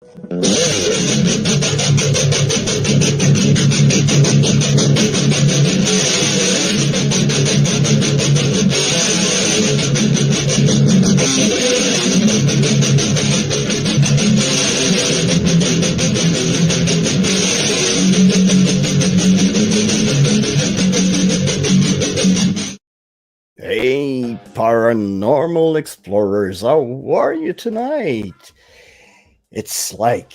Hey, paranormal explorers, how are you tonight? It's like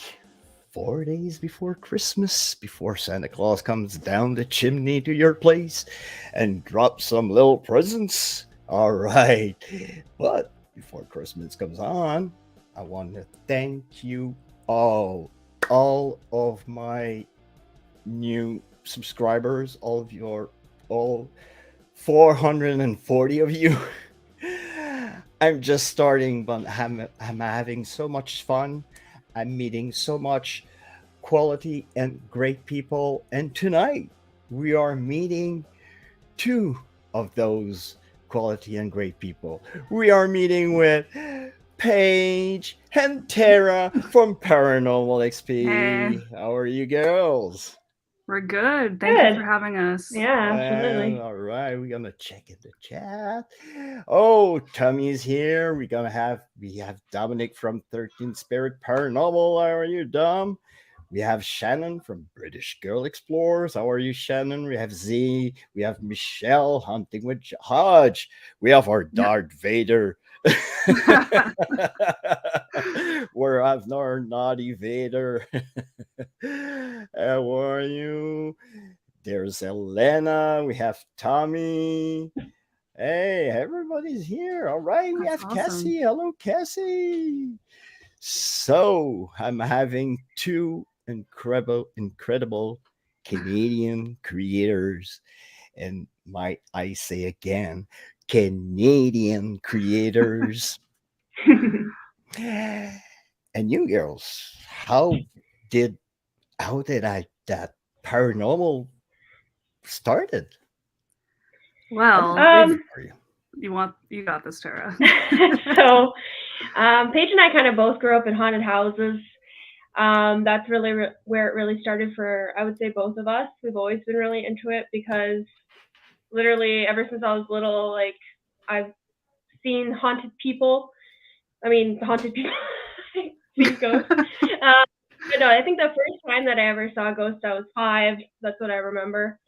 4 days before Christmas, before Santa Claus comes down the chimney to your place and drops some little presents. All right. But before Christmas comes on, I want to thank you all of my new subscribers, all 440 of you. I'm just starting, but I'm having so much fun. I'm meeting so much quality and great people. And tonight we are meeting two of those quality and great people. We are meeting with Paige and Tara from Paranormal XP. Hey. How are you girls? We're good. Thank you for having us. Yeah, absolutely. All right, we're gonna check in the chat. Oh, Tommy's here. We have Dominic from 13 Spirit Paranormal. How are you, Dom? We have Shannon from British Girl Explorers. How are you, Shannon? We have Z. We have Michelle hunting with Hodge. We have our Darth Vader. We're our naughty Vader. How are you? There's Elena. We have Tommy. Hey, everybody's here. All right. We have awesome. Cassie. Hello, Cassie. So I'm having two incredible Canadian creators. And might I say again, Canadian creators. And you girls, how did that paranormal started? Well, you got this, Tara. So Paige and I kind of both grew up in haunted houses. That's really where it really started for, I would say, both of us. We've always been really into it because literally ever since I was little, like, I've seen haunted people. Haunted people. Seen ghosts. But no, I think the first time that I ever saw a ghost, I was 5. That's what I remember.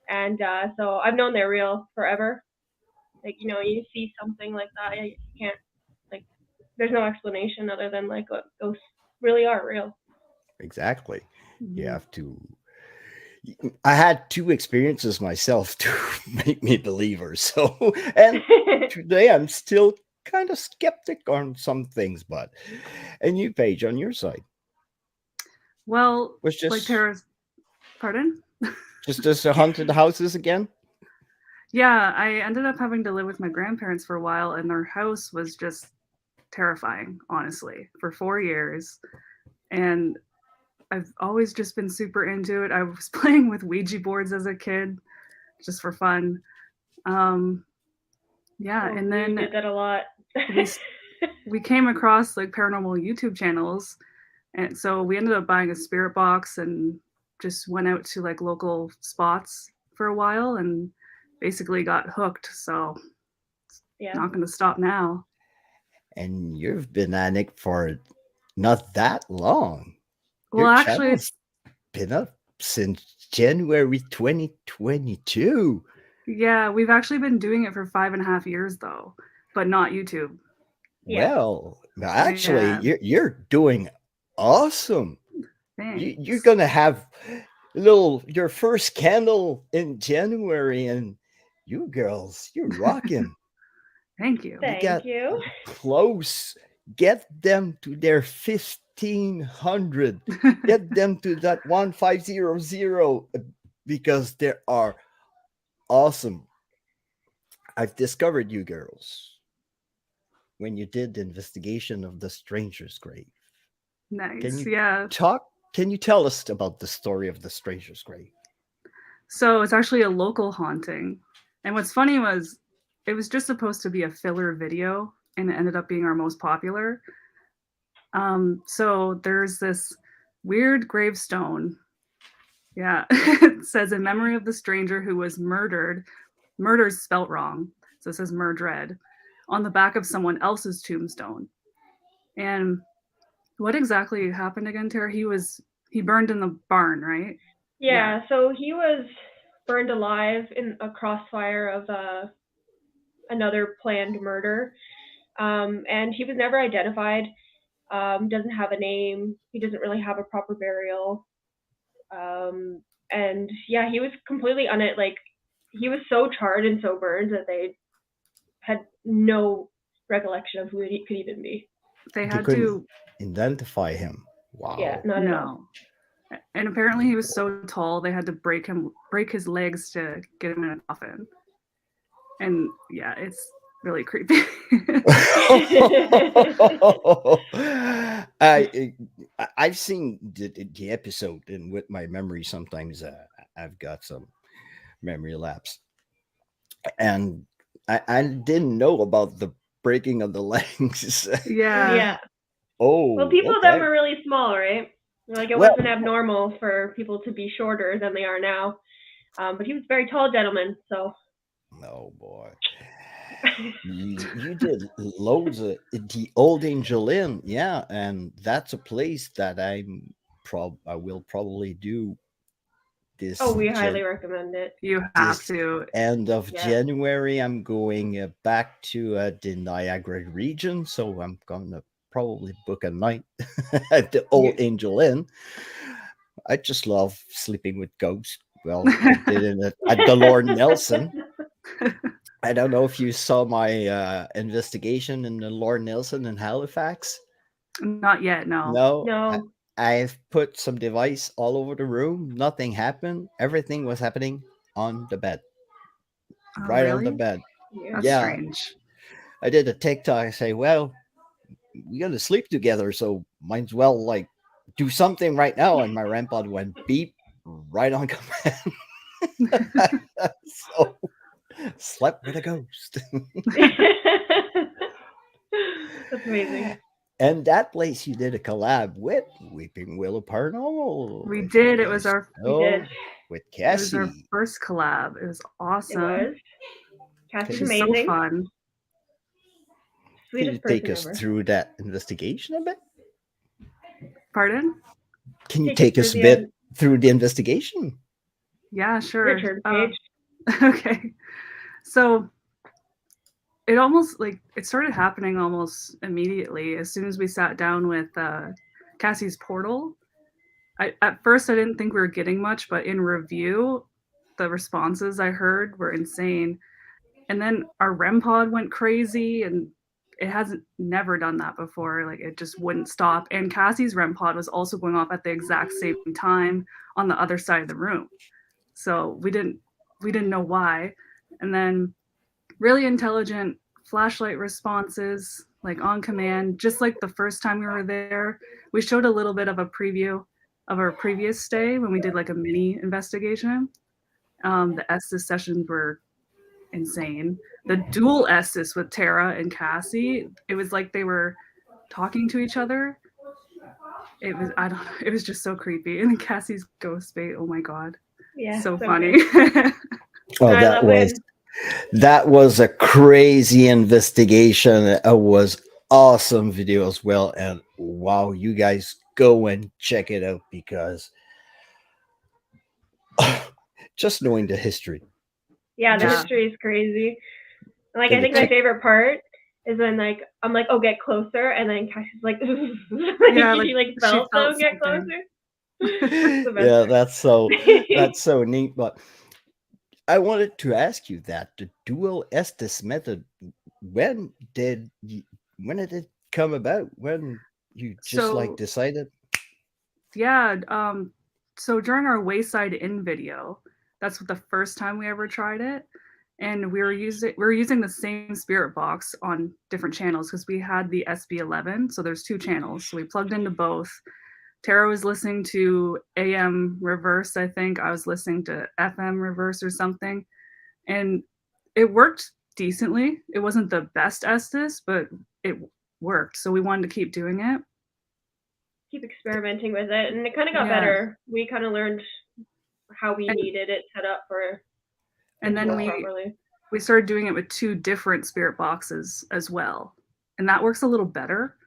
And so I've known they're real forever. Like, you see something like that, you can't, like, there's no explanation other than, like, what ghosts really are real. Exactly. You have to. I had 2 experiences myself to make me believer. So, and today I'm still kind of skeptic on some things, but, and you, Paige, on your side? Well, was just like Tara's, pardon? just the haunted houses again? Yeah, I ended up having to live with my grandparents for a while, and their house was just terrifying, honestly, for 4 years. And I've always just been super into it. I was playing with Ouija boards as a kid, just for fun. And then we did that a lot. we came across like paranormal YouTube channels, and so we ended up buying a spirit box and just went out to like local spots for a while and basically got hooked. So not going to stop now. And you've been at it for not that long. Well, Your actually, it's been up since January 2022. Yeah, we've actually been doing it for 5.5 years though, but not YouTube. Well, actually, you're doing awesome. Thanks. You're gonna have your first candle in January, and you girls, you're rocking. Thank you. Thank you. Close. Get them to their 1500. Get them to that 1500 because they are awesome. I've discovered you girls when you did the investigation of the stranger's grave. Nice. Can you tell us about the story of the stranger's grave? So it's actually a local haunting. And what's funny was it was just supposed to be a filler video, and it ended up being our most popular. So there's this weird gravestone. Yeah, it says in memory of the stranger who was murdered. Murder's spelt wrong, so it says murdred on the back of someone else's tombstone. And what exactly happened again, Tara? He burned in the barn, right? Yeah, so he was burned alive in a crossfire of another planned murder. And he was never identified. Doesn't have a name. He doesn't really have a proper burial. And yeah, he was completely like he was so charred and so burned that they had no recollection of who he could even be. They They had couldn't to. identify him. Wow. Yeah, not at all. No. And apparently he was so tall they had to break his legs to get him in a coffin. And yeah, it's really creepy. I've seen the episode, and with my memory, sometimes I've got some memory lapse, and I didn't know about the breaking of the legs. Yeah. Yeah. Oh, Well, people okay. then were really small, right? Like it Well- wasn't abnormal for people to be shorter than they are now. But he was a very tall gentleman, so. Oh boy. You did loads of the Old Angel Inn, yeah, and that's a place that I will probably do this. Oh, we highly recommend it. You have This to. end of Yeah. January. I'm going back to the Niagara region, so I'm gonna probably book a night at the Old Angel Inn. I just love sleeping with ghosts. Well, I did it at the Lord Nelson. I don't know if you saw my investigation in the Lord Nelson in Halifax. Not yet, no. No. I've put some device all over the room. Nothing happened. Everything was happening on the bed. Oh, Right on the really? bed. That's Yeah. strange. I did a TikTok. I say, well, we gotta sleep together, so might as well like do something right now. And my REM pod went beep right on command. So slept with a ghost. That's amazing. And that place you did a collab with Weeping Willow Paranormal. We if did. you It was guys our We know, did. with it was our Cassie. first collab. It was It awesome. was. Cassie's She's amazing. so fun. Can you Sweetest take person us ever. through that investigation a bit? Pardon? Can you Take take us us a through bit through the investigation? Yeah, sure. Your turn, Paige. Okay. So it started happening almost immediately as soon as we sat down with Cassie's portal. At first I didn't think we were getting much, but in review, the responses I heard were insane. And then our REM pod went crazy, and it hasn't never done that before. Like it just wouldn't stop. And Cassie's REM pod was also going off at the exact same time on the other side of the room. So we didn't know why. And then really intelligent flashlight responses, like on command, just like the first time we were there. We showed a little bit of a preview of our previous stay when we did like a mini investigation. The Estes sessions were insane. The dual Estes with Tara and Cassie, it was like they were talking to each other. It was just so creepy. And Cassie's ghost bait, oh my god. Yeah. So good. funny. Oh, I that love was it. that was a crazy investigation. It was awesome video as well. And wow, you guys go and check it out because just knowing the history. Yeah, the Yeah. history is crazy. Like And I think the my favorite part is when like I'm like, oh, get closer, and then Cassie's like, Yeah, she like she felt felt so get something. closer. It's the best Yeah, part. that's so neat. But I wanted to ask you that the dual Estes method. When did it come about? When you just like So- decided? Yeah. So during our Wayside Inn video, that's the first time we ever tried it. And we were using the same spirit box on different channels because we had the SB11. So there's two channels. So we plugged into both. Tara was listening to AM reverse, I think. I was listening to FM reverse or something. And it worked decently. It wasn't the best Estes, but it worked. So we wanted to keep doing it. keep experimenting with it, and it kind of got Yeah. better. We kind of learned how we And- needed it set up for it And to then work we properly. started doing it with 2 different spirit boxes as well. And that works a little better,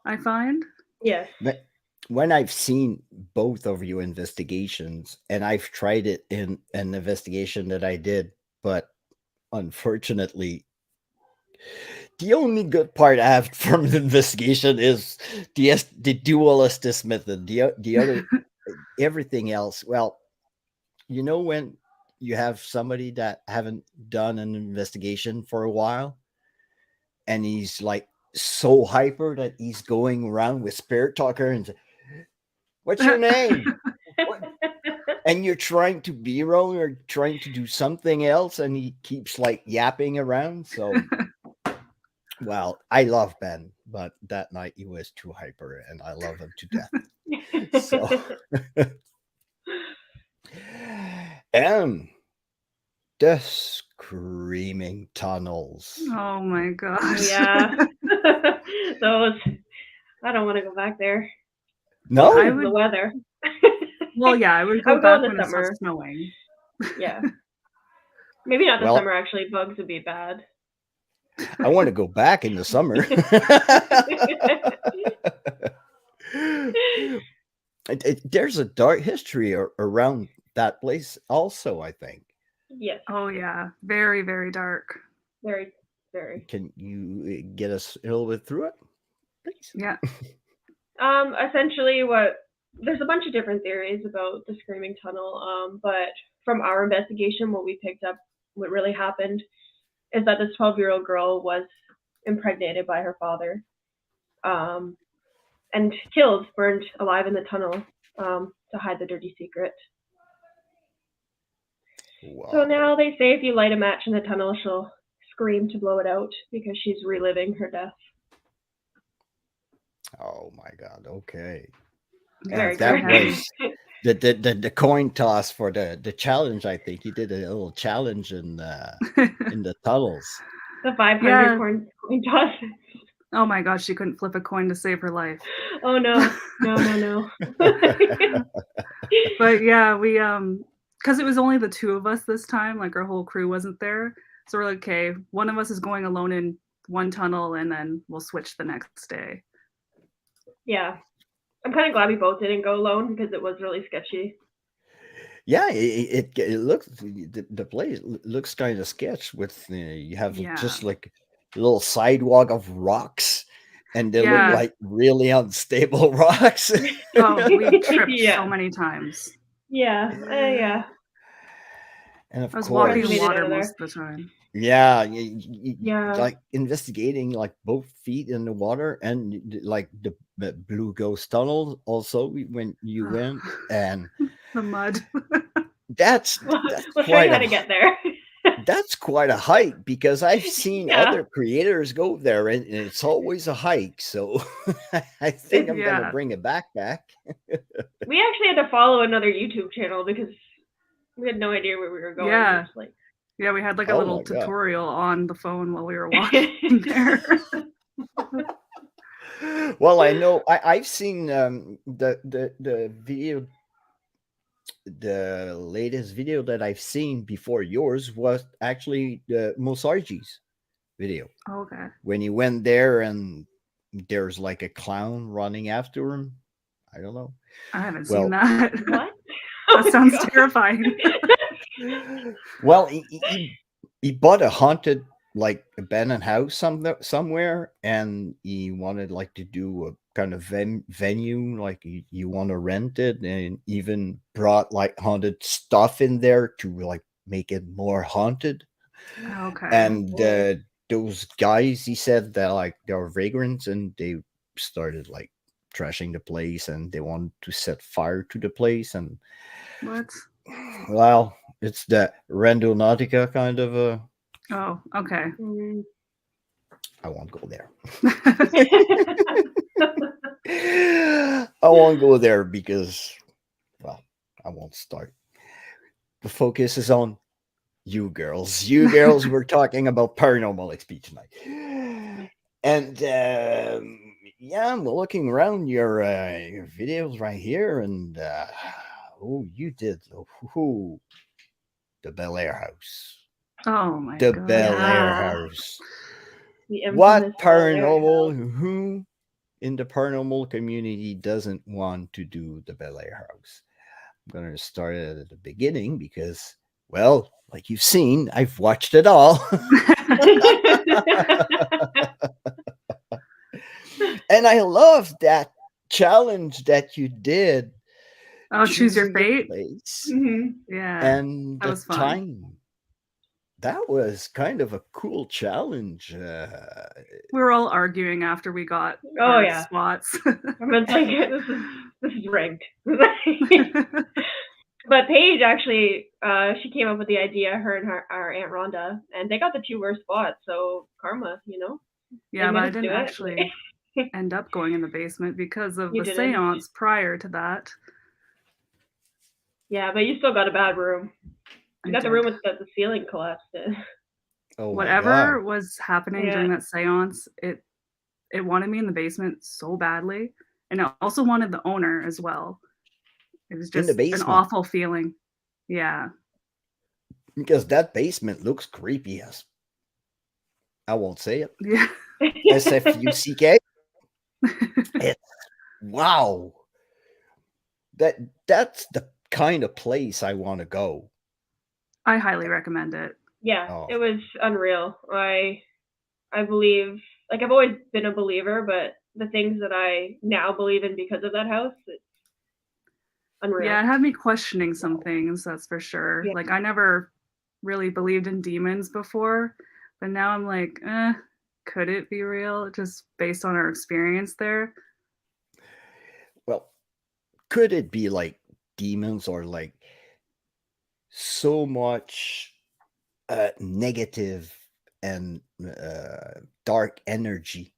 I find. Yes. But when I've seen both of your investigations, and I've tried it in an investigation that I did, but unfortunately, the only good part I have from the investigation is the dual Estes method. The other everything else. Well, you know when you have somebody that haven't done an investigation for a while, and he's like so hyper that he's going around with spirit talker and say, "What's your name?" What? And you're trying to be wrong or trying to do something else, and he keeps like yapping around. So, well, I love Ben, but that night he was too hyper, and I love him to death. So, and the screaming tunnels. Oh my Oh, gosh. yeah. Those. I don't want to go back there. No, I Because of would- the weather. Well, yeah, I would I go would go back in the when it summer. starts snowing. Yeah. Maybe not the Well- summer, actually. Bugs would be bad. I want to go back in the summer. There's a dark history around that place, also, I think. Yes. Oh yeah, very very dark. Very, very. Can you get us a little bit through it, please? Yeah. Essentially, there's a bunch of different theories about the Screaming Tunnel, but from our investigation, what we picked up, what really happened, is that this 12-year-old girl was impregnated by her father, and killed, burned alive in the tunnel, to hide the dirty secret. Wow. So now they say if you light a match in the tunnel, she'll scream to blow it out because she's reliving her death. Oh my God. Okay. Yeah, Very it's that very heavy. was the coin toss for the challenge. I think you did a little challenge in the tunnels. The 500 Yeah. coin toss. Oh my gosh, she couldn't flip a coin to save her life. Oh no. No. But yeah, we because it was only the 2 of us this time, like our whole crew wasn't there. So we're like, okay, one of us is going alone in one tunnel and then we'll switch the next day. Yeah. I'm kind of glad we both didn't go alone because it was really sketchy. Yeah, it looks the place looks kind of sketch with you have just Yeah. like a little sidewalk of rocks, and they Yeah. look like really unstable rocks. Oh, we tripped Yeah. so many times. Yeah. Yeah. And of I was course, walking Made in it water out of there. most of the time. yeah, Yeah. like investigating like both feet in the water and like the Blue Ghost Tunnel also when you went, and The mud. that's We'll show quite you how a to get there. that's quite a hike because I've seen Yeah. other creators go there and it's always a hike. So I think I'm gonna Yeah. bring a backpack. We actually had to follow another YouTube channel because we had no idea where we were going. Yeah. Just like Yeah, we had like a Oh little my God. tutorial on the phone while we were walking there. Well, I know I've seen the video. The latest video that I've seen before yours was actually the Mosarji's video Okay. when he went there and there's like a clown running after him. I don't know. I haven't Well- seen that. what? That Oh, sounds God. terrifying. Well, he bought a haunted like abandoned house somewhere, and he wanted like to do a kind of venue, like you want to rent it, and even brought like haunted stuff in there to like make it more haunted. Okay. And Cool. those guys, he said that like they were vagrants, and they started like trashing the place, and they wanted to set fire to the place, and What? well, it's the Randonautica kind of a. Oh, okay. Mm. I won't go there. I won't go there because, well, I won't start. The focus is on you girls. You girls, we're talking about paranormal XP tonight. And Yeah, I'm looking around your videos right here, and oh, you did the Bel Air house, Oh my the god. Bel Air Yeah, house. the What infamous Bel Air house. paranormal? Who in the paranormal community doesn't want to do the Bel Air house? I'm gonna start it at the beginning because, well, like you've seen, I've watched it all. And I love that challenge that you did Oh, choose your choosing the fate. place Mhm. Yeah, and that the was fun. time. That was kind of a cool challenge. We were all arguing after we got Oh our yeah, spots. everyone's like, this is rigged. But Paige actually, she came up with the idea. Her and our Aunt Rhonda, and they got the 2 worst spots. So karma, they Yeah, but made I us do didn't it. actually end up going in the basement because of You the didn't. seance prior to that. Yeah, but you still got a bad room. You I got the did. room with the ceiling collapsed in. oh my god! Whatever was happening Yeah. during that seance, it wanted me in the basement so badly, and it also wanted the owner as well. It was In the just an basement, awful feeling. Yeah. because that basement looks creepy as I won't say it. Yeah. SFUCK. It's wow. That that's the kind of place I want to go. I highly recommend it. Yeah, Oh, it was unreal. I believe, like, I've always been a believer, but the things that I now believe in because of that house, it's unreal. Yeah, it had me questioning some things, that's for sure. Yeah. Like I never really believed in demons before, but now I'm like, could it be real just based on our experience there? well, could it be like demons or like so much negative and dark energy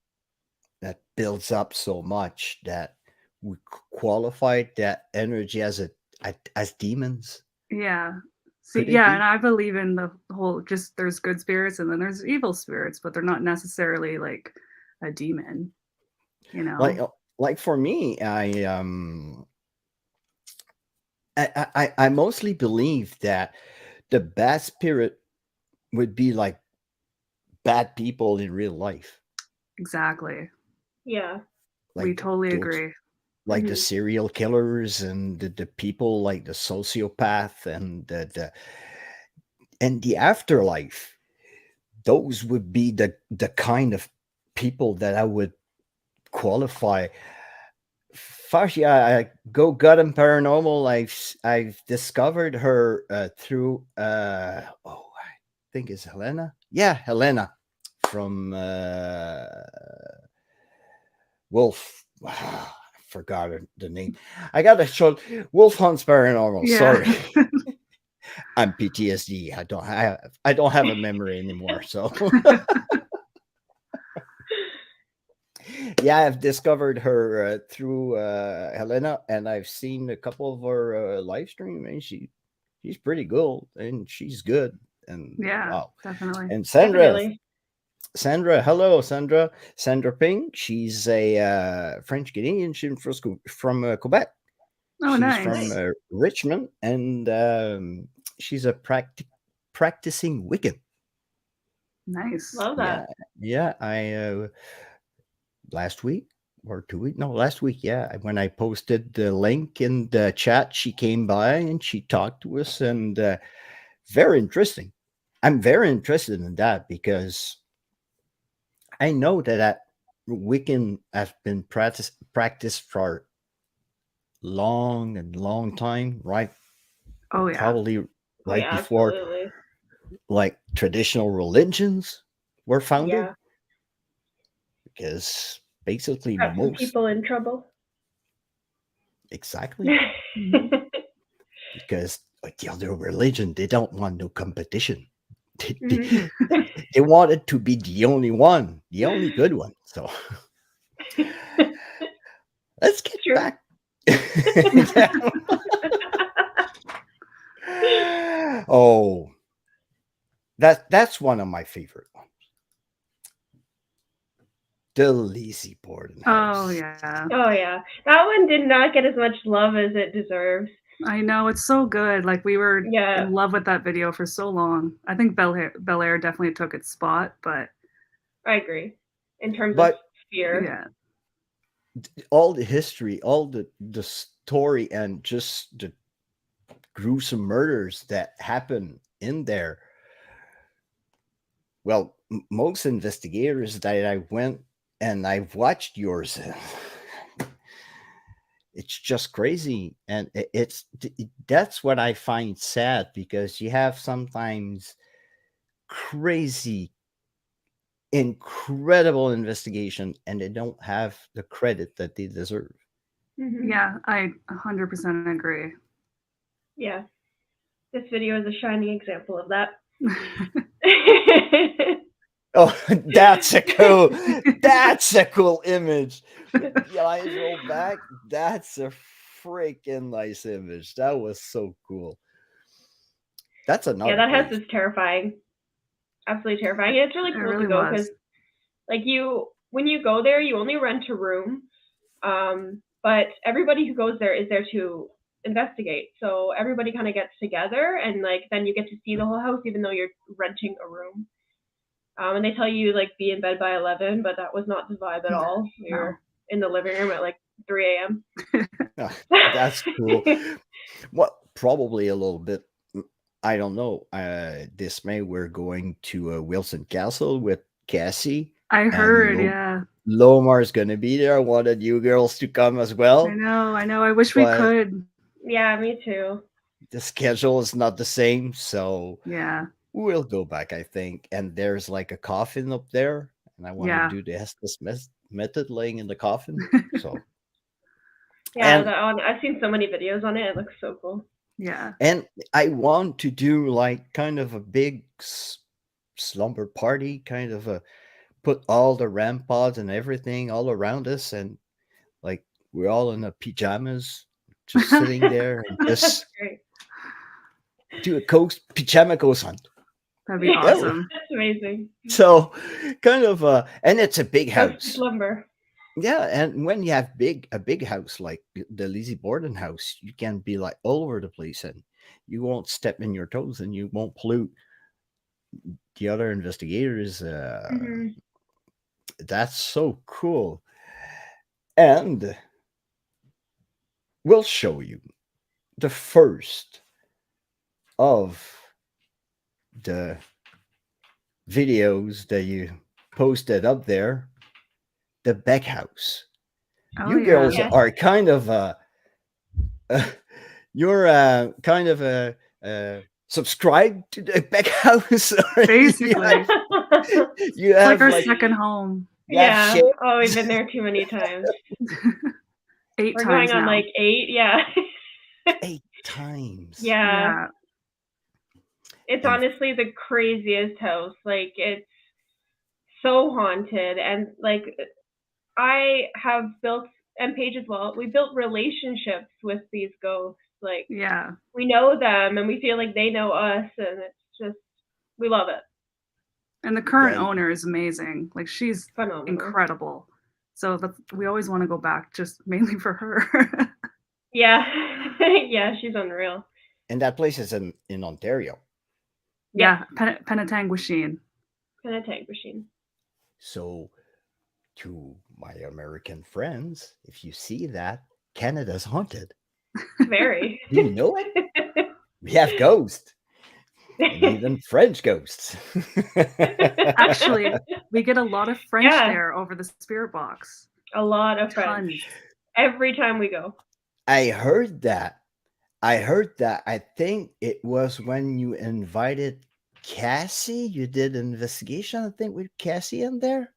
that builds up so much that we qualify that energy as demons? Yeah. See, Could it yeah, and be I believe in the whole just there's good spirits and then there's evil spirits, but they're not necessarily like a demon, you like know? like for me? I mostly believe that the bad spirit would be like bad people in real life, Exactly. Yeah. We like totally those, agree. like the Mhm. serial killers and the people like the sociopath and the afterlife. Those would be the kind of people that I would qualify. First, yeah, I go gut and paranormal. I've discovered her through I think it's Helena. Yeah, Helena from Wolf. I forgot the name. I got a short Wolf Hunts Paranormal. Yeah. Sorry, I'm PTSD. I don't have a memory anymore. So yeah, I've discovered her through Helena, and I've seen a couple of her live stream, and she's pretty cool, and she's good. And Yeah, wow, definitely. and Definitely. Sandra, hello, Sandra Ping. She's a French Canadian. She's from Quebec. Oh, She's from nice. Richmond, and she's a practicing Wiccan. Nice. Love Yeah, that. yeah. I last week or 2 weeks, no, last week. Yeah, when I posted the link in the chat, she came by and she talked to us, and very interesting. I'm very interested in that because I know that Wiccan has been practiced for long and long time, right? Oh, yeah. Probably Oh right yeah, before absolutely. like traditional religions were founded, Yeah. because basically Got some most people in trouble. exactly Mhm. because like the other religion, they don't want no competition. They, Mhm. they, they wanted to be the only one, the only good one. So let's get True. back. Oh, that's one of my favorite ones. The Lazy Boarding Oh House. yeah. Oh yeah, that one did not get as much love as it deserves. I know, it's so good. Like we were Yeah, in love with that video for so long. I think Bel Air definitely took its spot, but I agree. In terms of But fear. yeah. all the history, all the story, and just the gruesome murders that happen in there. Well, most investigators that I went and I've watched yours, it's just crazy, and that's what I find sad, because you have sometimes crazy, incredible investigation, and they don't have the credit that they deserve. Mhm. Yeah, I 100% agree. Yeah, this video is a shining example of that. Oh, that's a cool image. The eyes roll back. That's a freaking nice image. That was so cool. That's Yeah, another that house place. is terrifying. Absolutely terrifying. It's really It cool to really go was. because, like, when you go there, you only rent a room, but everybody who goes there is there to investigate. So everybody kind of gets together, and like then you get to see the whole house, even though you're renting a room. And they tell you like be in bed by 11, but that was not the vibe at all. We were in the living room at like 3 a.m. Oh, that's cool. Well, probably a little bit. I don't know. This May we're going to Wilson Castle with Cassie. I and heard, yeah. Lomar's gonna be there. I wanted you girls to come as I well, know, I know. I wish we but could. Yeah, me too. the schedule is not the same, so Yeah. we'll go back, I think. And there's like a coffin up there, and I want to Yeah. do the Estes method laying in the coffin. So, Yeah, and I've seen so many videos on it. It looks so cool. Yeah. and I want to do like kind of a big slumber party, kind of a put all the RAM pods and everything all around us, and like we're all in the pajamas, just sitting there and That's just great. do a pajama ghost hunt. That'd be Yeah. awesome. That's amazing. So kind of and it's a big Ghost house. slumber. Yeah, and when you have a big house like the Lazy Borden house, you can be like all over the place, and you won't step in your toes, and you won't pollute the other investigators. Mhm. That's so cool. And we'll show you the first of the videos that you posted up there, the Beck House. Oh, You yeah. girls Yeah. are kind of you're kind of subscribed to the Beck House. Basically. You It's have like our like second home. you have Yeah. shit Oh, we've been there too many times. 8 We're times going on now. like 8. Yeah. 8 times. Yeah. Yeah. It's And- honestly the craziest house. Like it's so haunted, and like I have built, and Paige as well. We built relationships with these ghosts. Like Yeah. we know them, and we feel like they know us, and it's just we love it. And the current Yeah. owner is amazing. Like she's Phenomenal. incredible. So we always want to go back just mainly for her. Yeah. Yeah, she's unreal. And that place is in Ontario. Yeah, Penetanguishene. Kind of tank machine. So to my American friends, if you see that, Canada's haunted. Very. Do you know it? We have ghosts. And even French ghosts. Actually, we get a lot of French Yeah. there over the spirit box. A lot of French. Tons. Every time we go. I heard that. I think it was when you invited Cassie. You did an investigation, I think, with Cassie in there.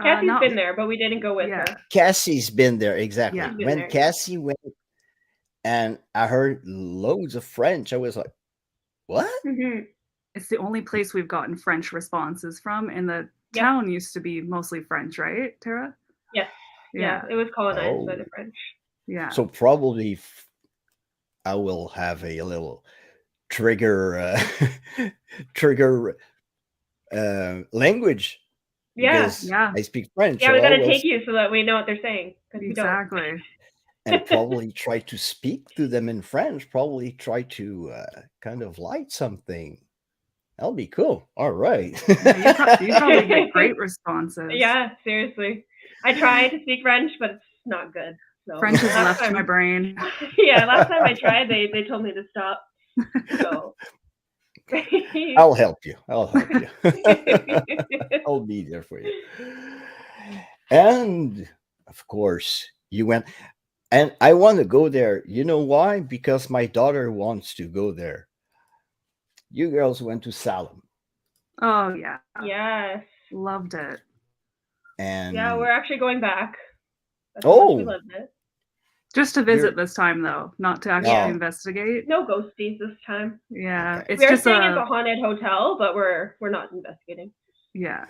Cassie's Not- been there, but we didn't go with Yeah. her. Cassie's been there, exactly. Yeah. She's been When there, yeah. Cassie went and I heard loads of French, I was like, what? Mhm. It's the only place we've gotten French responses from, and the Yep. town used to be mostly French, right, Tara? Yes. Yeah. It was colonized by the French. Yeah. So probably I will have a little trigger language Yeah. because Yeah, I speak French. Yeah, So we I gotta will take you so that we know what they're saying because we don't. exactly. and probably try to speak to them in French. Probably try to kind of light something. That'll be cool. All right. Yeah, you'd probably get great responses. Yeah, seriously. I try to speak French, but it's not good. So French has last left time, my brain. yeah, last time I tried, they told me to stop. So I'll help you. I'll help you. I'll be there for you. And of course, you went. And I want to go there. You know why? Because my daughter wants to go there. You girls went to Salem. Oh yeah, yes. loved it. And Yeah, we're actually going back. That's how much we oh, loved it. Just to you're visit this time though, not to actually Yeah. investigate. No ghosties this time. Yeah, okay. it's We are just staying at a the haunted hotel, but we're not investigating. yeah.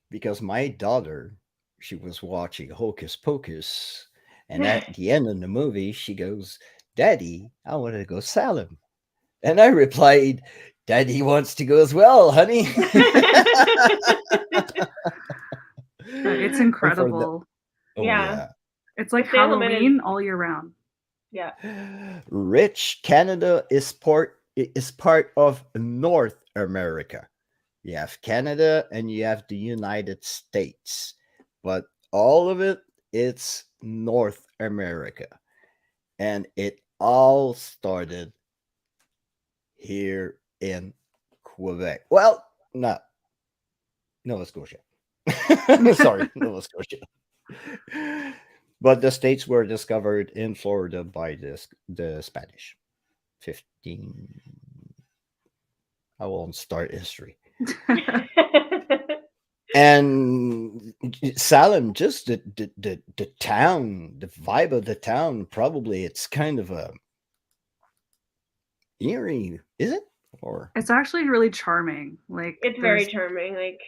Because my daughter, she was watching Hocus Pocus, and at the end of the movie, she goes, "Daddy, I want to go Salem." And I replied, "Daddy wants to go as well, honey." It's And for the incredible. oh Yeah. yeah. It's like Salem is Halloween all year round. yeah. Rich Canada is part of North America. You have Canada and you have the United States, but all of it, it's North America. And it all started here in Quebec. Well, no, Nova Scotia. Sorry, Nova Scotia. But the states were discovered in Florida by the Spanish. 15. I won't start history. And Salem, just the town, the vibe of the town, probably it's kind of a eerie, is it? Or It's actually really charming. Like It's very charming. Like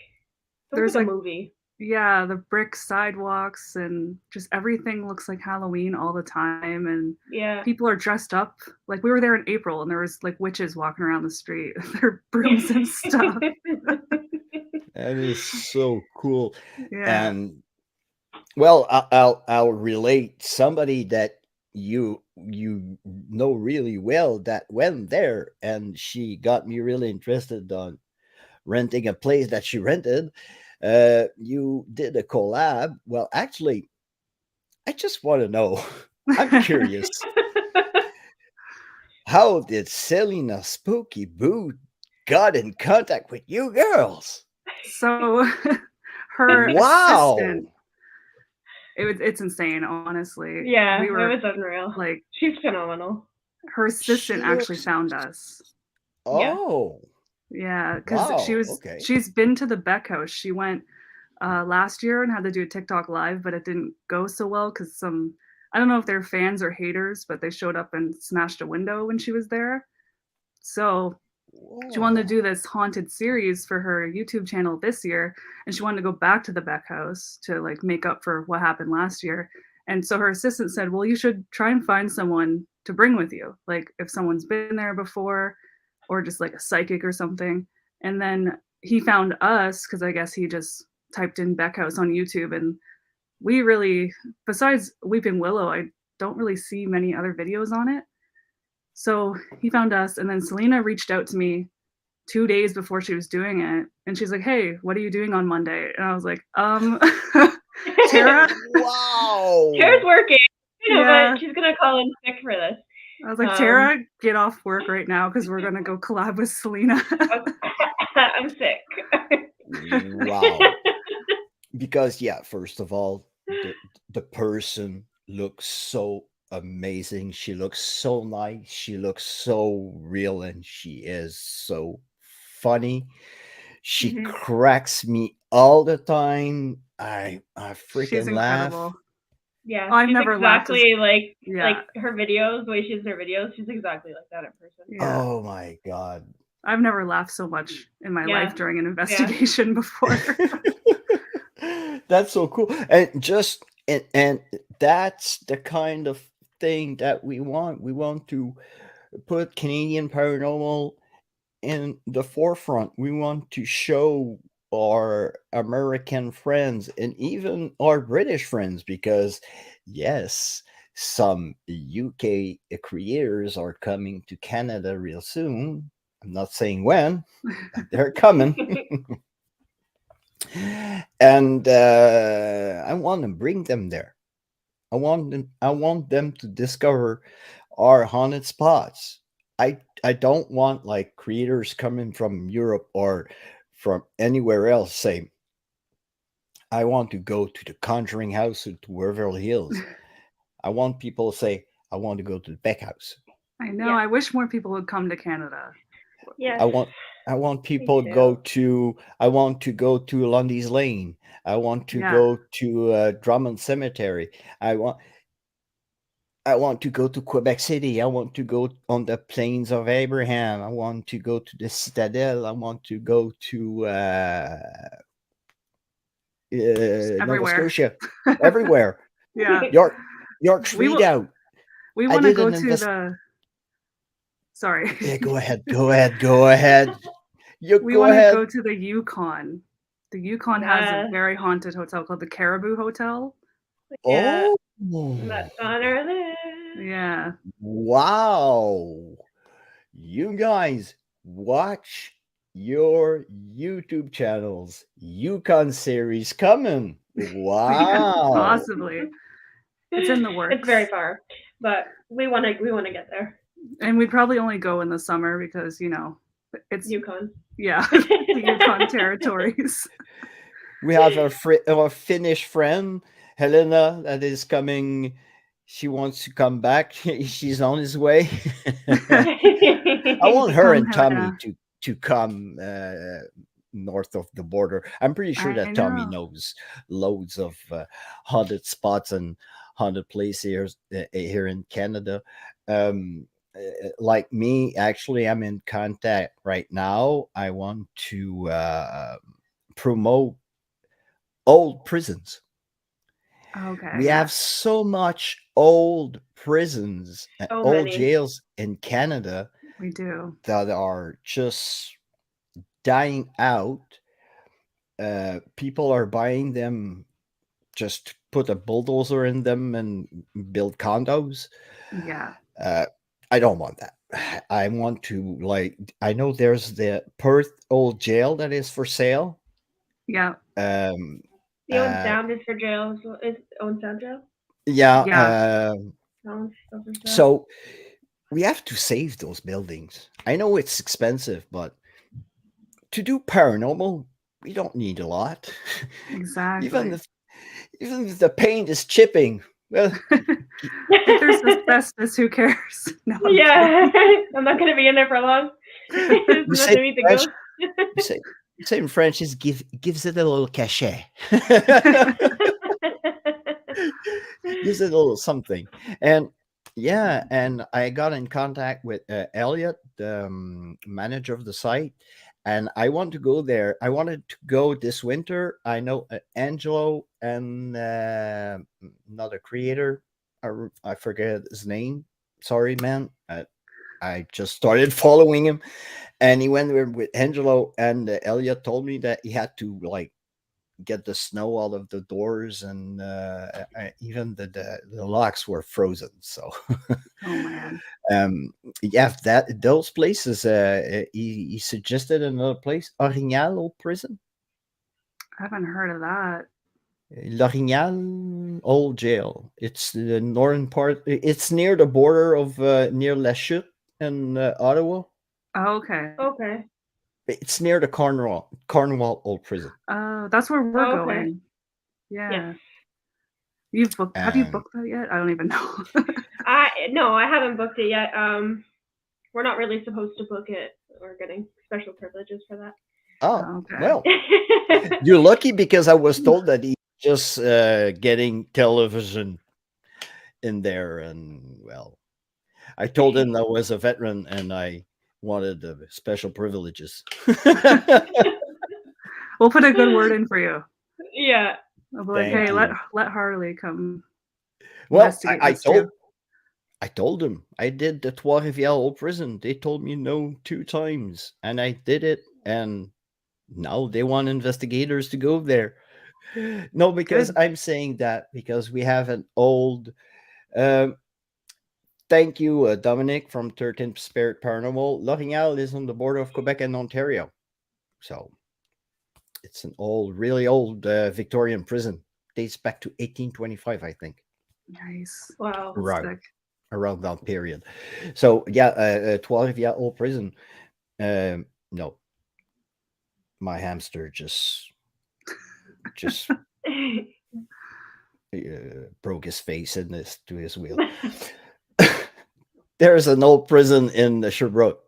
there's like a like movie. yeah, the brick sidewalks and just everything looks like Halloween all the time and Yeah. people are dressed up. Like we were there in April and there was like witches walking around the street with their brooms and stuff. that is so cool. Yeah. And well, I'll relate somebody that you know really well that went there, and she got me really interested on renting a place that she rented. You did a collab. Well, actually, I just want to know. I'm curious. How did Selena Spooky Boo got in contact with you girls? So her Wow. assistant it's insane, honestly. Yeah, We were it was unreal. like She's phenomenal. her assistant She actually looks- found us. Yeah. Oh. Yeah, because Wow, okay. she's been to the Beck House. She went last year and had to do a TikTok live, but it didn't go so well because I don't know if they're fans or haters, but they showed up and smashed a window when she was there. So she wanted to do this haunted series for her YouTube channel this year, and she wanted to go back to the Beck House to like make up for what happened last year. And so her assistant said, "Well, you should try and find someone to bring with you, like if someone's been there before, or just like a psychic or something." And then he found us because I guess he just typed in Beck House on YouTube, and we really, besides Weeping Willow, I don't really see many other videos on it. So he found us, and then Selena reached out to me 2 days before she was doing it, and she's like, "Hey, what are you doing on Monday?" And I was like, Tara. Wow. Tara's working. Yeah. But she's gonna call in sick for this. I was like, Tara, get off work right now because we're gonna go collab with Selena. I'm sick. Wow. Because yeah, first of all, the person looks so amazing. She looks so nice. She looks so real, and she is so funny. She Mhm. cracks me all the time. I freaking She's laugh. incredible. Yeah, I've she's never laughed as- exactly like Yeah. her videos, the way she does her videos. She's exactly like that in person. Yeah. Oh my god. I've never laughed so much in my Yeah. life during an investigation before. That's so cool. And that's the kind of thing that we want. We want to put Canadian paranormal in the forefront. We want to show our American friends and even our British friends, because yes, some UK creators are coming to Canada real soon. I'm not saying when, but they're coming. And I want to bring them there. I want them to discover our haunted spots. I don't want like creators coming from Europe or from anywhere else say, I want to go to the Conjuring House to Waverly Hills. I want people to say, I want to go to the Beck House. I know. Yeah. I wish more people would come to Canada. Yes. I want I want Me people to too. go to I want to go to Lundy's Lane. I want to Yeah. go to Drummond Cemetery. I want I want to go to Quebec City. I want to go on the Plains of Abraham. I want to go to the Citadel. I want to go to Just Nova everywhere. Scotia. Everywhere. Yeah. York, York's We will. Redoubt. We I want to did go an to invest. the. Sorry. Yeah, go ahead. Go ahead. Go ahead. You We go want to ahead. go to the Yukon. The Yukon has a Yeah. very haunted hotel called the Caribou Hotel. Yeah. Oh, That's on our list. Yeah. wow. You guys watch your YouTube channels. Yukon series coming. Yeah. Wow. Possibly. It's in the works. It's very far, but we want to get there. And we'd probably only go in the summer because, it's, Yukon. yeah, the Yukon territories. We have our Finnish friend, Helena, that is coming. She wants to come back. She's on his way. I want her Come, and Tommy Helena. to come north of the border. I'm pretty sure I that Tommy know. knows loads of haunted spots and haunted places here in Canada. Like me, actually, I'm in contact right now. I want to promote old prisons. Okay, We yeah, have so much old prisons, So old many. jails in Canada we do. that are just dying out. People are buying them, just put a bulldozer in them and build condos. Yeah, Uh, I don't want that. I want to, like, I know there's the Perth old jail that is for sale. yeah, Um, The old uh, sound is for jail. Is old sound jail? yeah. yeah, Sounds for sale. So we have to save those buildings. I know it's expensive, but to do paranormal, we don't need a lot. exactly. even if the paint is chipping, well, If there's asbestos, who cares? No, I'm Yeah, kidding. I'm not gonna be in there for long. you It's say enough to meet the French. ghost. You say in French, it gives it a little cachet. Gives it a little something. And yeah, and I got in contact with Elliot, the manager of the site, and I want to go there. I wanted to go this winter. I know Angelo and another creator. I forget his name. Sorry, man. I just started following him, and he went there with Angelo, and Elliot told me that he had to like get the snow out of the doors, and even the locks were frozen. So Oh man, yeah, that those places. He suggested another place, Orignal Old Prison, I haven't heard of that. L'Orignal Old Jail. It's the northern part. It's near the border of near La Chute in Ottawa. Oh, okay. Okay. It's near the Cornwall Old Prison. That's where we're Oh, okay. going. Yeah. Yes. You've booked? Have you And booked that yet? I don't even know. No, I haven't booked it yet. We're not really supposed to book it. We're getting special privileges for that. oh, Okay. well, you're lucky, because I was told that he's just getting television in there, and well, I told him I was a veteran and I wanted the special privileges. We'll put a good word in for you. Yeah. I'll be like, Thank hey, let you. Harley come Well, investigate I this too. told him I did the Trois Rivières Old Prison. They told me no 2 times, and I did it, and Now they want investigators to go there. No, because Good. I'm saying that because we have an old. Um, Thank you, Dominic from 13th Spirit Paranormal. L'Orignal is on the border of Quebec and Ontario. So it's an old, really old Victorian prison. Dates back to 1825, I think, Nice. Wow. That's around sick. around that period. So yeah, a 12-year-old prison. No, my hamster just broke his face in this to his wheel. There's an old prison in Sherbrooke.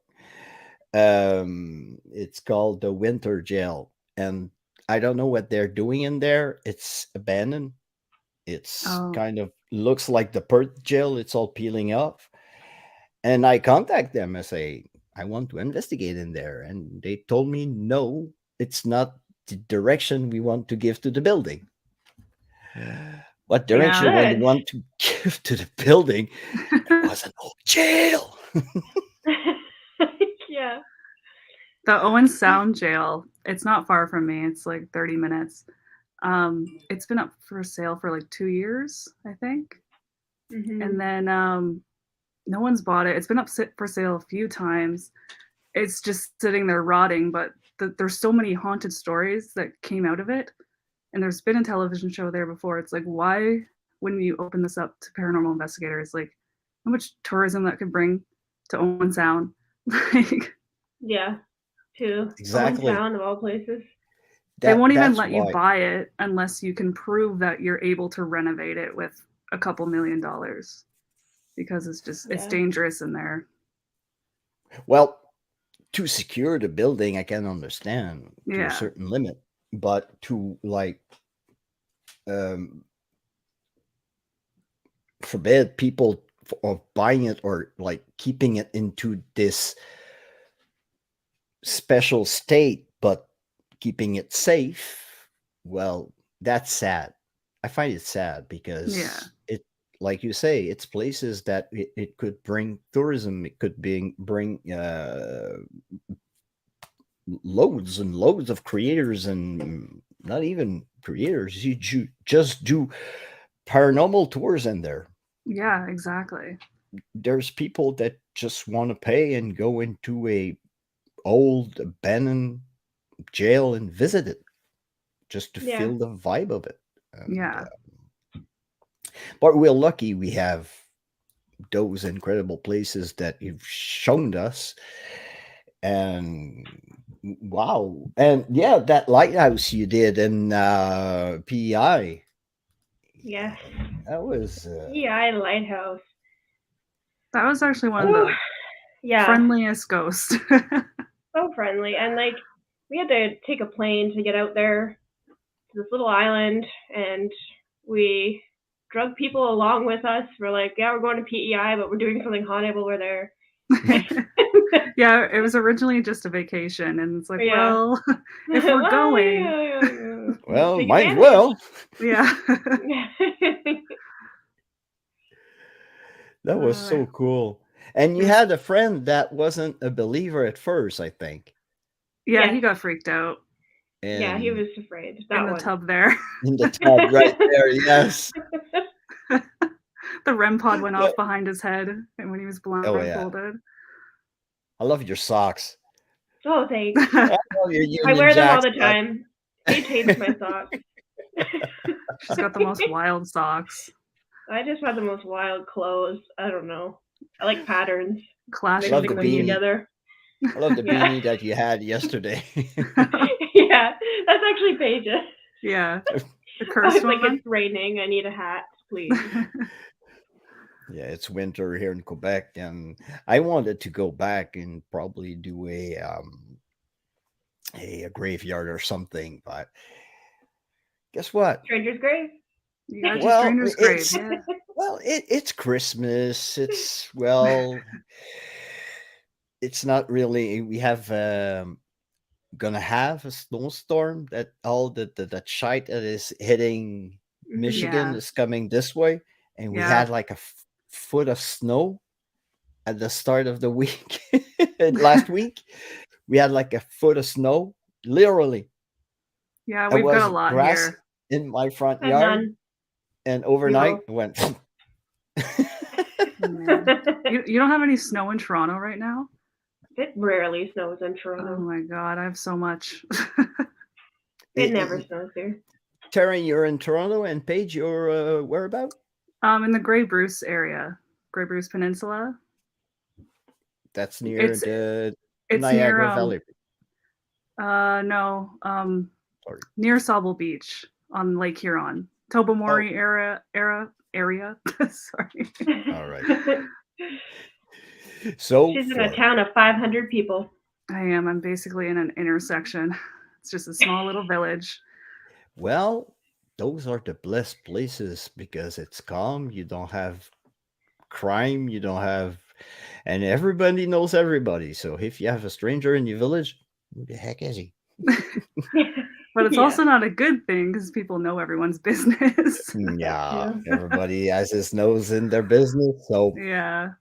It's called the Winter Jail, and I don't know what they're doing in there. It's abandoned. It's Oh, kind of looks like the Perth jail. It's all peeling off. And I contact them and say, I want to investigate in there. And they told me, no, it's not the direction we want to give to the building. What yeah. direction we Good. want to give to the building? It was an old jail. Yeah. The Owen Sound Jail. It's not far from me. It's like 30 minutes. It's been up for sale for like 2 years, I think. Hmm. And then no one's bought it. It's been up for sale a few times. It's just sitting there rotting, but there's so many haunted stories that came out of it. And there's been a television show there before. It's like, why wouldn't you open this up to paranormal investigators? Like, how much tourism that could bring to Owen Sound? Like, Yeah. To Owen Exactly. Sound of all places. they won't even That's let you why. buy it unless you can prove that you're able to renovate it with a couple $1 million, because it's Yeah. dangerous in there. Well, to secure the building, I can understand to a Yeah. certain limit, but to like um, forbid people of buying it or like keeping it into this special state, but keeping it safe, well, that's sad. I find it sad Yeah. because it, like you say, it's places that it could bring tourism. It could bring loads and loads of creators, and not even creators. You just do paranormal tours in there. Yeah, exactly. There's people that just want to pay and go into a old abandoned jail and visit it just to Yeah. feel the vibe of it. And, Yeah. but we're lucky we have those incredible places that you've shown us. And wow. And yeah, that lighthouse you did in PEI. Yes. That was PEI Lighthouse. That was actually one of Whew. the Yeah. friendliest ghosts. So friendly. And like we had to take a plane to get out there to this little island, and we drug people along with us. We're like, yeah, we're going to PEI, but we're doing something haunted while we're there. Yeah, it was originally just a vacation, and it's like, Yeah. well, if we're Well, going, yeah. well, Take might as advantage. well. yeah. That was so cool. And you had a friend that wasn't a believer at first, I think. Yeah, Yes. he got freaked out Yeah, he And was afraid. in That the one. tub there. in the tub right there, yes. The REM pod went Yeah. off behind his head, and when he was Oh yeah. blindfolded. I love your socks. Oh, thanks. I love your Union I wear them all Jack the socks. time. Paige hates my socks. She's got the most wild socks. I just have the most wild clothes. I don't know. I like patterns. Clashing Love the Mixing them beanie. together. I love the Yeah. beanie that you had yesterday. Yeah, that's actually Paige's. Yeah, the I cursed was like, one. it's raining. I need a hat, please. Yeah, it's winter here in Quebec, and I wanted to go back and probably do a graveyard or something, but guess what? Stranger's Grave. You got your Well, stranger's grave. it's Yeah. well, it's Christmas. It's well, it's not really. We have gonna have a snowstorm that all that shite that is hitting Mhm. Michigan Yeah. is coming this way, and we Yeah. had like a foot of snow at the start of the week. Last week we had like a foot of snow Literally. Yeah, It we've got a was lot grass here. in my front And yard, none. and Zero. overnight it went. Oh, man. You don't have any snow in Toronto right now? It rarely snows in Oh Toronto. my god, I have so much. It never snows here. Tara, you're in Toronto, and Paige, you're where about? In the Grey Bruce area, Grey Bruce Peninsula. That's near It's the it's near Niagara Valley. no, Sorry. near Sauble Beach on Lake Huron. Tobermory area. Sorry. All right. So She's in a town of 500 people. I am. I'm basically in an intersection. It's just a small little village. Well, those are the blessed places because it's calm. You don't have crime. You don't have, and everybody knows everybody. So if you have a stranger in your village, who the heck is he? But it's Yeah. also not a good thing because people know everyone's business. Yeah, true. everybody has his nose in their business. So, Yeah.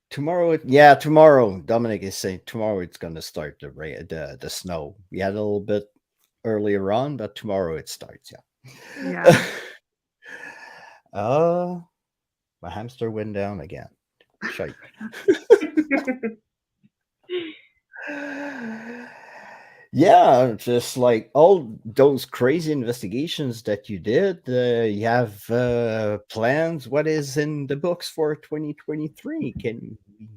tomorrow. Dominic is saying tomorrow it's gonna start the rain, the snow. We had a little bit earlier on, but tomorrow it starts. Yeah. My hamster went down again. Shite. Yeah, just like all those crazy investigations that you did, you have plans. What is in the books for 2023?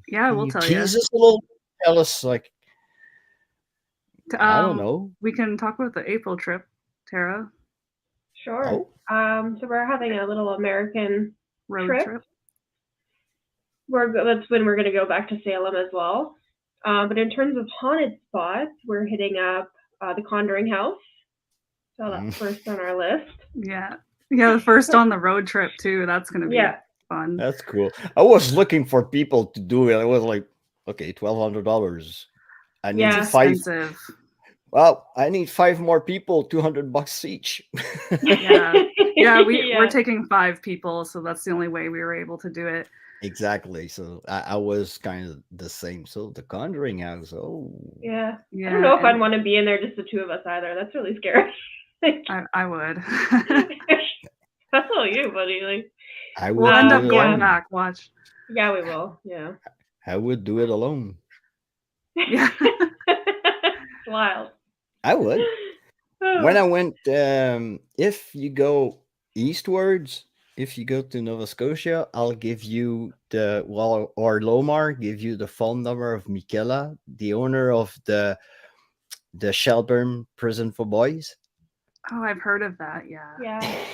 Yeah, we'll you tell you. tease us a little? Tell us, like, I don't know. We can talk about the April trip, Tara. Sure. Oh, So we're having a little American Road trip. trip. That's when we're going to go back to Salem as well. But in terms of haunted spots, we're hitting up the Conjuring House. So that's first on our list. Yeah. Yeah, the first on the road trip too. That's gonna be fun. that's cool. I was looking for people to do it. I was like, okay, $1,200. I need Yeah. five. Expensive. Well, I need 5 more people, $200 each. Yeah. Yeah, we're taking 5 people, so that's the only way we were able to do it. Exactly. So I was kind of the same. So the Conjuring House. Oh, Yeah. Yeah. I don't know if I'd want to be in there just the two of us either. That's really scary. I would. That's all you, buddy. Like, I would We'll end do up it going alone. back. Watch. Yeah, we will. Yeah. I would do it alone. Yeah. It's wild. I would. When I went, if you go eastwards, if you go to Nova Scotia, I'll give you or Lomar, give you the phone number of Michaela, the owner of the Shelburne Prison for Boys. Oh, I've heard of that. Yeah. Yeah.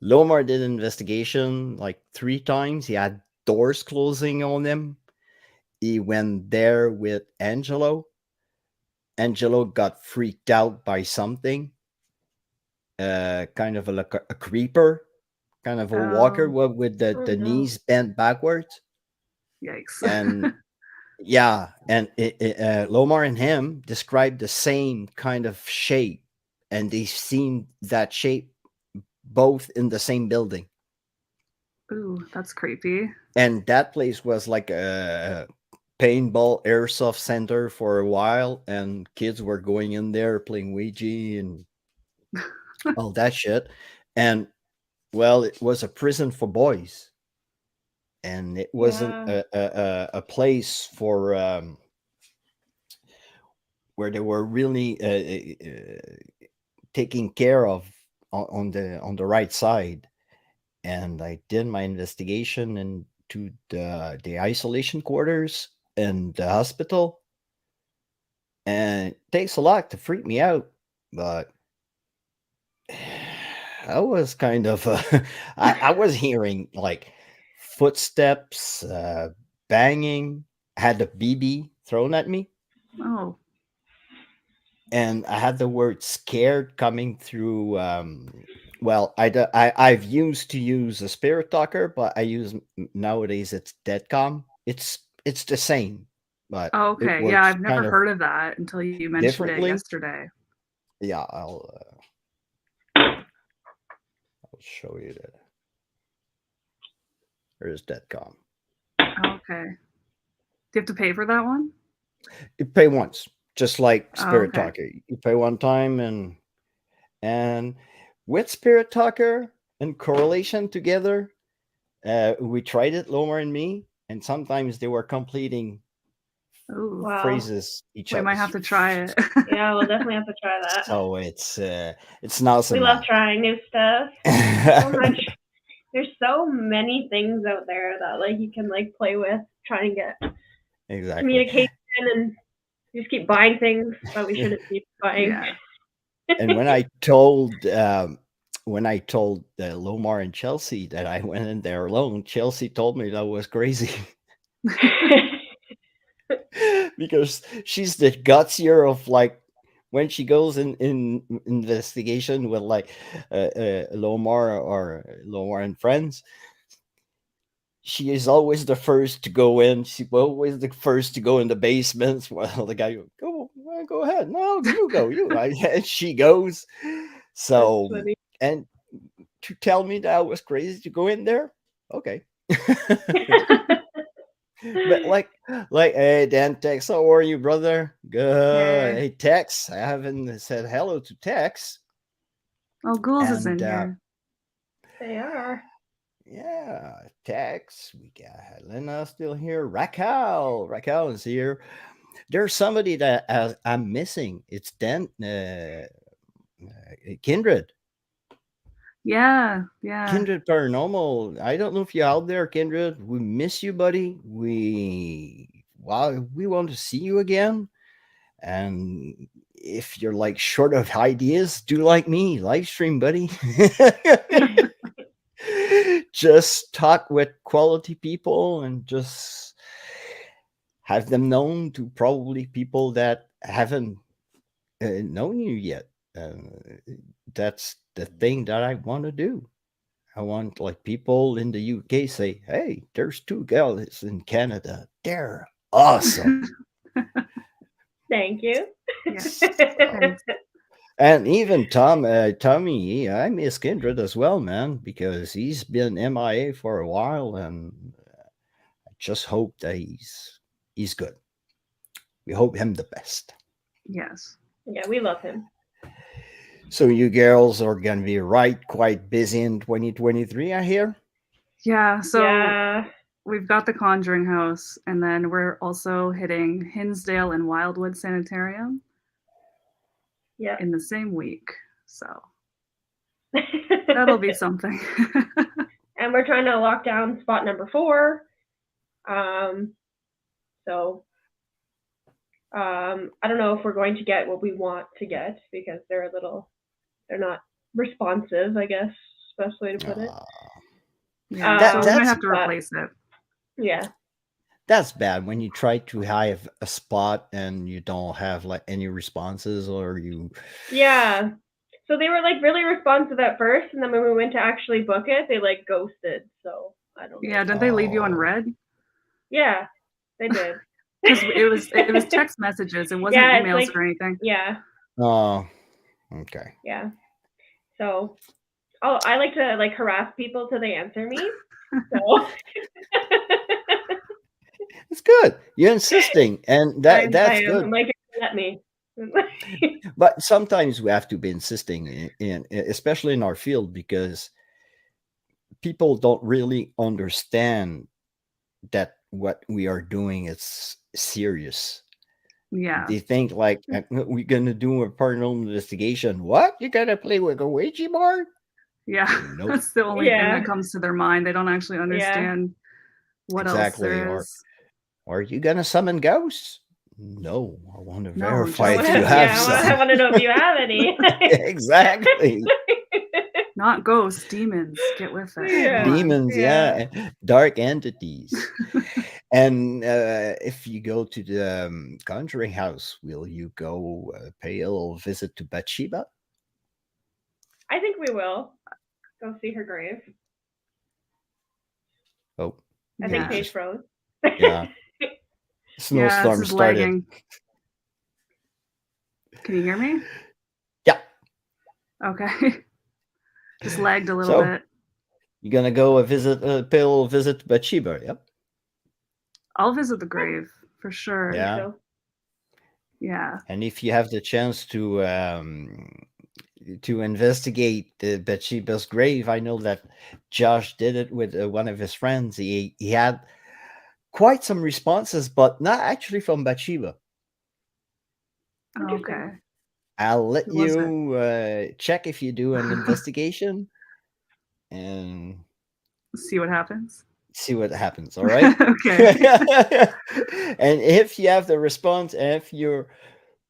Lomar did an investigation like 3 times. He had doors closing on him. He went there with Angelo. Angelo got freaked out by something. Kind of like a creeper, kind of a walker with the knees bent backwards. Yikes. And yeah, and Lomar and him described the same kind of shape, and they've seen that shape both in the same building. Ooh, that's creepy. And that place was like a paintball airsoft center for a while, and kids were going in there playing Ouija and all that shit. And well, it was a prison for boys, and it wasn't a place for where they were really taking care of on the right side. And I did my investigation into the isolation quarters and the hospital, and it takes a lot to freak me out, but I was kind of I was hearing like footsteps, banging. I had the BB thrown at me, Oh. and I had the word scared coming through. Well, I've used to use a spirit talker, but I use nowadays it's Deadcom. It's the same, but Oh, it okay. works Yeah, I've never kind of heard of that until you mentioned it differently. yesterday. Yeah, I'll show you that. There's Deadcom. Okay. Do you have to pay for that one? You pay once, just like Oh, Spirit okay. Talker. You pay one time, and with Spirit Talker and correlation together, we tried it, Lomar and me, and sometimes they were completing Ooh, Wow. phrases each we might have other's. to try it. Yeah, we'll definitely have to try that. So it's an awesome We love app. trying new stuff. So much. There's so many things out there that like you can like play with, try and get Exactly. communication, and you just keep buying things that we shouldn't be buying. Yeah. And when I told Lomar and Chelsea that I went in there alone, Chelsea told me that was crazy. Because she's the gutsier of like when she goes in investigation with like Lomar and friends. She is always the first to go in. She's always the first to go in the basements. While the guy go ahead. No, you go, you. And she goes. That's So funny. and to tell me that I was crazy to go in there, okay. But hey Dan Tex, how are you, brother? Good. Hey. Hey Tex, I haven't said hello to Tex. Oh, Ghouls is in And here. They are. yeah, Tex, we got Helena still here. Raquel is here. There's somebody that I'm missing. It's Dan Kindred. Yeah. Kindred Paranormal. I don't know if you're out there, Kindred. We miss you, buddy. We want to see you again. And if you're like short of ideas, do like me, live stream, buddy. Just talk with quality people and just have them known to probably people that haven't known you yet. That's the thing that I want to do. I want like people in the UK say, "Hey, there's two girls in Canada. They're awesome." Thank you. Yes. So, Thanks. and even Tommy, I miss Kindred as well, man, because he's been MIA for a while, and I just hope that he's good. We hope him the best. Yes. Yeah, we love him. So you girls are gonna be quite busy in 2023, I hear. Yeah. So Yeah. we've got the Conjuring House, and then we're also hitting Hinsdale and Wildwood Sanitarium Yeah. in the same week. So that'll be something. And we're trying to lock down spot number 4. So I don't know if we're going to get what we want to get because they're not responsive, I guess, best way to put it. Yeah. So we might That's have to replace it. Yeah. That's bad when you try to have a spot and you don't have like any responses or you. Yeah. So they were like really responsive at first, and then when we went to actually book it, they like ghosted. So I don't know. Yeah. Didn't they leave you on Oh. red? Yeah, they did. Because it was text messages. It wasn't Yeah, it's emails like- or anything. Yeah. Oh, okay. Yeah. So I like to like harass people till they answer me. So It's good. You're insisting, and that's I am. good. I'm like, let me. But sometimes we have to be insisting, especially in our field, because people don't really understand that what we are doing is serious. Yeah. They think like we're gonna do a paranormal investigation. What? You gotta play with a Ouija board? Yeah. Nope. That's the only thing Yeah. that comes to their mind. They don't actually understand what Exactly, else there or- is. Are you gonna summon ghosts? No, I want to No, verify just- if you have Yeah, some. I want to know if you have any. Exactly. Not ghosts, demons. Get with it. Yeah. Come on. Demons, yeah. Dark entities. And if you go to the Conjuring House, will you go pay a little visit to Bathsheba? I think we will go see her grave. Oh, I think Yeah. Paige froze. yeah. Yeah, Snowstorm this is started. lagging. Can you hear me? Yeah. Okay. Just lagged a little So- bit. You're gonna go pay a little visit to Bathsheba, yep. I'll visit the grave for sure. Yeah. So, Yeah. And if you have the chance to investigate the Bathsheba's grave, I know that Josh did it with one of his friends. He had quite some responses, but not actually from Bathsheba. Interesting. Okay. I'll let Who was it? you check if you do an investigation and See what happens. see what happens. All right. Okay. And if you have the response, and if you're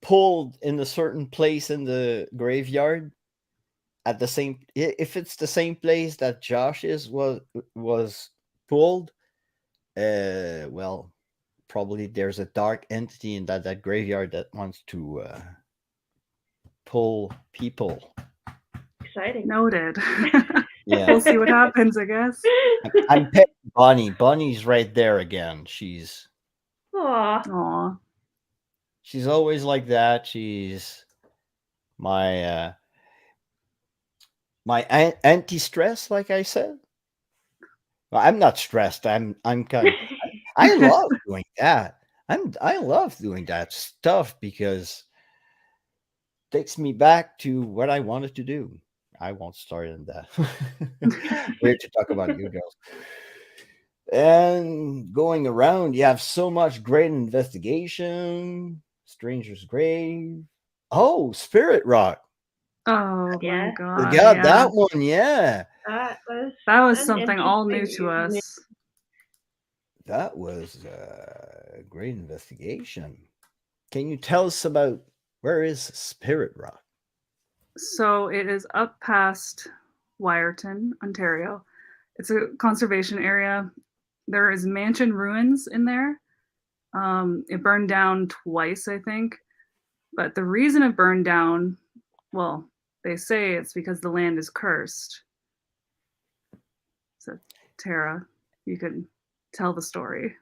pulled in a certain place in the graveyard at the same, if it's the same place that Josh was pulled, well, probably there's a dark entity in that graveyard that wants to pull people. Exciting. Noted. Yeah. We'll see what happens, I guess. I'm petting Bonnie. Bonnie's right there again. She's Aw. always like that. She's my my anti-stress, like I said. Well, I'm not stressed. I'm kind of, I love doing that. I love doing that stuff because it takes me back to what I wanted to do. I won't start in that. Weird to talk about you girls. And going around, you have so much great investigation, Stranger's Grave. Oh, Spirit Rock. Oh Yeah. my We god. got Yeah. that one, yeah. That was an something all new to interesting- us. That was a great investigation. Can you tell us about where is Spirit Rock? So it is up past Wyerton, Ontario. It's a conservation area. There is mansion ruins in there. It burned down twice, I think. But the reason it burned down, well, they say it's because the land is cursed. So, Tara, you could tell the story.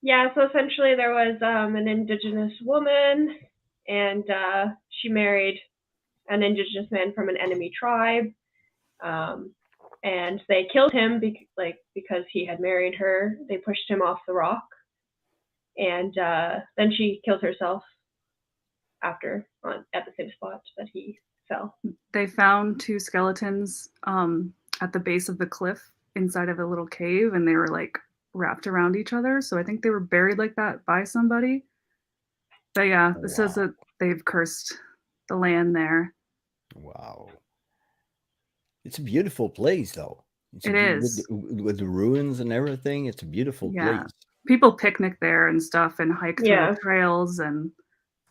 Yeah, so essentially there was an Indigenous woman, and she married an Indigenous man from an enemy tribe, and they killed him because he had married her. They pushed him off the rock, and then she killed herself after at the same spot that he fell. They found two skeletons at the base of the cliff inside of a little cave, and they were like wrapped around each other. So I think they were buried like that by somebody. But yeah, it says that they've cursed the land there. Wow. It's a beautiful place, though. It is. With the ruins and everything. It's a beautiful place. People picnic there and stuff and hike through Yeah. the trails, and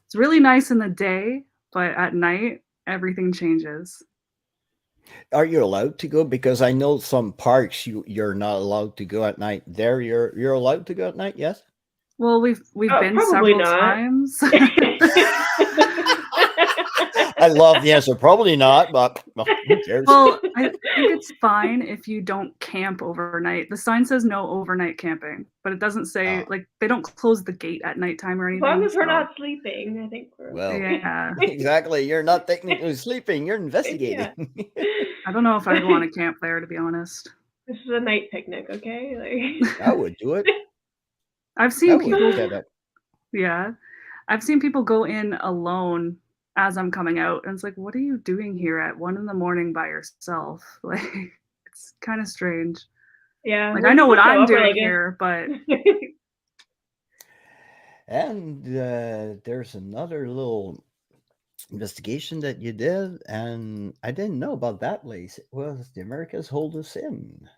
it's really nice in the day, but at night everything changes. Are you allowed to go? Because I know some parks you're not allowed to go at night. There, you're allowed to go at night. Yes. Well, we've been probably several not. times. I love the answer. Probably not, but well, who cares? Well, I think it's fine if you don't camp overnight. The sign says no overnight camping, but it doesn't say like they don't close the gate at nighttime or As anything. long as we're not sleeping, I think we're Well, yeah. exactly. You're not technically sleeping. You're investigating. I don't know if I'd want to camp there, to be honest. This is a night picnic, okay? Like... I would do it. I've seen I would people. set up. Yeah, I've seen people go in alone as I'm coming out, and it's like, what are you doing here at 1 a.m. by yourself? Like, it's kind of strange. Yeah, like I know what I'm doing here, but and there's another little investigation that you did, and I didn't know about that place. It was the America's Oldest Inn.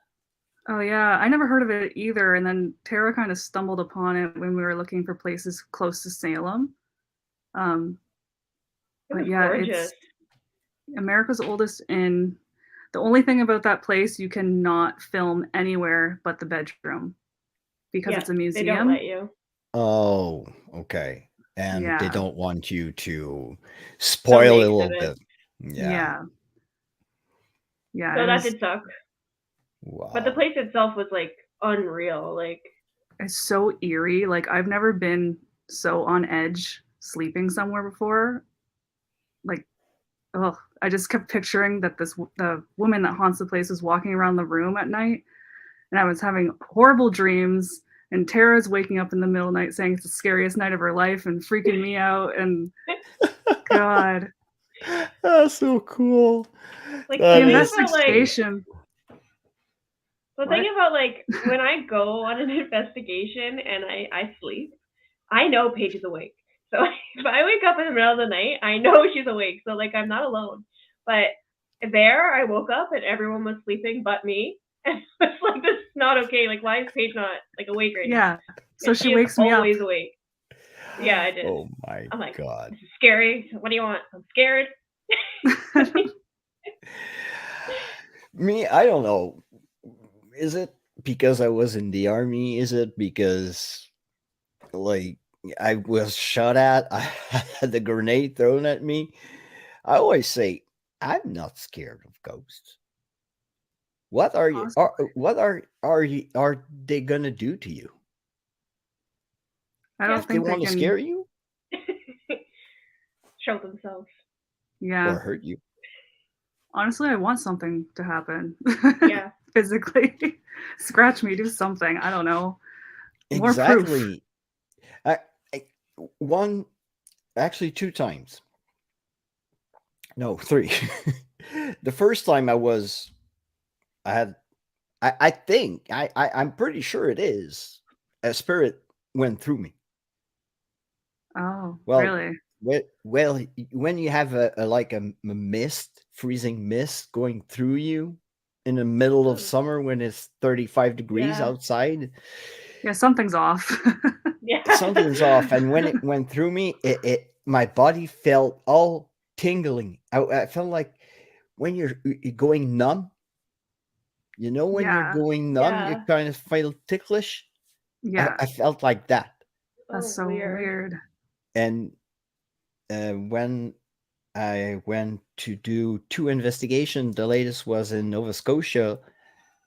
Oh yeah, I never heard of it either. And then Tara kind of stumbled upon it when we were looking for places close to Salem. But yeah, gorgeous. it's America's Oldest Inn. The only thing about that place, you cannot film anywhere but the bedroom because it's a museum. They don't let you. Oh, okay. And they Yeah. don't want you to spoil a little exhibits. bit. Yeah. So that did suck. Wow. But the place itself was like unreal. Like, it's so eerie. Like, I've never been so on edge sleeping somewhere before. Like, oh, I just kept picturing that the woman that haunts the place was walking around the room at night, and I was having horrible dreams. And Tara's waking up in the middle of the night saying it's the scariest night of her life and freaking me out. And God, That's so cool. Like, That the is investigation. the What? thing about, like, when I go on an investigation and I sleep, I know Paige is awake. So if I wake up in the middle of the night, I know she's awake. So, like, I'm not alone. But there, I woke up and everyone was sleeping but me. And it's like, this is not okay. Like, why is Paige not, like, awake right now? Yeah. So And she is wakes me up. always awake. Yeah, I did. Oh my I'm like, God. this is scary. What do you want? I'm scared. Me, I don't know. Is it because I was in the army? Is it because, like, I was shot at? I had the grenade thrown at me. I always say, I'm not scared of ghosts. What are you? What are they gonna do to you? I don't If they think they want to can. scare you Show themselves. Yeah. or hurt you. Honestly, I want something to happen. Yeah. Physically. Scratch me, do something. I don't know. More proof. Exactly. I one, actually 2 times. No, 3. The first time I think I'm pretty sure it is a spirit went through me. Oh, Well, really? well, when you have like a mist, freezing mist going through you in the middle of summer when it's 35 degrees Yeah. outside, Yeah, something's off. Yeah. something's off. And when it went through me, it my body felt all tingling. I felt like when you're going numb. You know, when you're Yeah. going numb, you Yeah. kind of feel ticklish. Yeah. I felt like that. That's so weird. And when I went to do 2 investigations, the latest was in Nova Scotia.